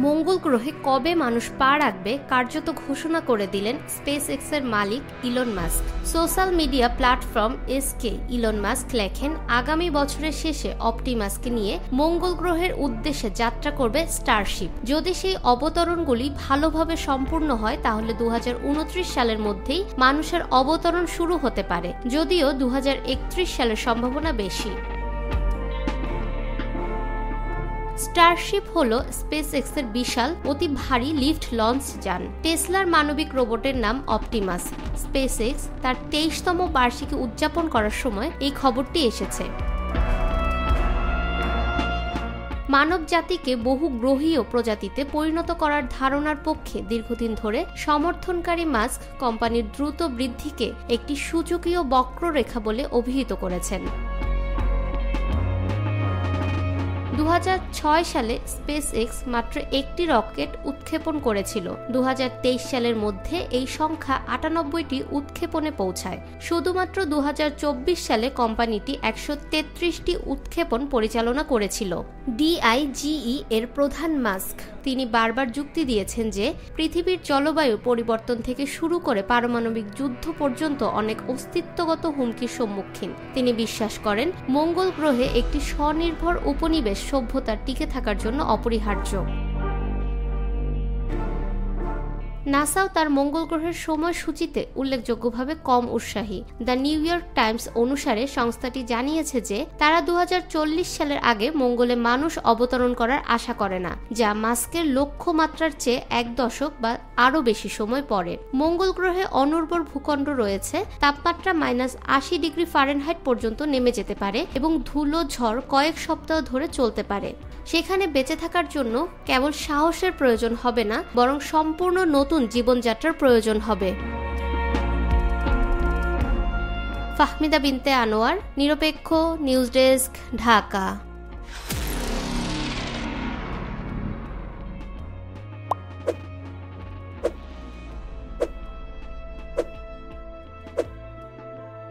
মঙ্গল গ্রহে কবে মানুষ পা রাখবে কার্যত ঘোষণা করে দিলেন স্পেস এক্সের মালিক Elon Musk. Social media platform এসকে ইলন মাস্ক লেখেন, আগামী বছরের শেষে অপটিমাসকে নিয়ে মঙ্গল গ্রহের উদ্দেশ্যে যাত্রা করবে স্টারশিপ। যদি সেই অবতরণগুলি ভালোভাবে সম্পূর্ণ হয় তাহলে 2029 সালের মধ্যেই মানুষের অবতরণ শুরু হতে পারে, যদিও 2031 সালের সম্ভাবনা বেশি। স্টারশিপ হলো স্পেস এক্সের বিশাল অতি ভারী লিফট লঞ্চ যান। টেসলার মানবিক রোবটের নাম অপটিমাস। স্পেস এক্স তার 23তম বার্ষিকী উদযাপন করার সময় এই খবরটি এসেছে। মানব জাতিকে বহু গ্রহীয় প্রজাতিতে পরিণত করার ধারণার পক্ষে দীর্ঘদিন ধরে সমর্থনকারী মাস্ক কোম্পানির দ্রুত বৃদ্ধিকে একটি সূচকীয় বক্ররেখা বলে অভিহিত করেছেন। 2006 সালে স্পেস এক্স মাত্র একটি রকেট উৎক্ষেপণ করেছিল। 2023 সালের মধ্যে এই সংখ্যা 98টি উৎক্ষেপণে পৌঁছায়। শুধুমাত্র 2024 সালে কোম্পানিটি 133টি উৎক্ষেপণ পরিচালনা করেছিল। DIGE এর প্রধান মাস্ক তিনি বারবার যুক্তি দিয়েছেন যে পৃথিবীর জলবায়ু পরিবর্তন থেকে শুরু করে পারমাণবিক যুদ্ধ পর্যন্ত অনেক অস্তিত্বগত হুমকির সম্মুখীন। তিনি বিশ্বাস করেন মঙ্গল গ্রহে একটি স্বনির্ভর উপনিবেশ সভ্যতার টিকে থাকার জন্য অপরিহার্য। নাসাও তার মঙ্গল গ্রহের সময়সূচিতে উল্লেখযোগ্যভাবে কম উৎসাহী। দ্য নিউ ইয়র্ক টাইমস অনুসারে সংস্থাটি জানিয়েছে যে তারা 2040 সালের আগে মঙ্গলে মানুষ অবতরণ করার আশা করে না, যা মাস্কের লক্ষ্যমাত্রার চেয়ে 1 দশক বা আরও বেশি সময় পরে। মঙ্গল গ্রহে অনুর্বর ভূখণ্ড রয়েছে, তাপমাত্রা -80 ডিগ্রি ফারেনহাইট পর্যন্ত নেমে যেতে পারে এবং ধুলো ঝড় কয়েক সপ্তাহ ধরে চলতে পারে। সেখানে বেঁচে থাকার জন্য কেবল সাহসের প্রয়োজন হবে না, বরং সম্পূর্ণ নতুন জীবনযাত্রার প্রয়োজন হবে। ফাহমিদা বিনতে আনোয়ার, নিরপেক্ষ নিউজ ডেস্ক, ঢাকা।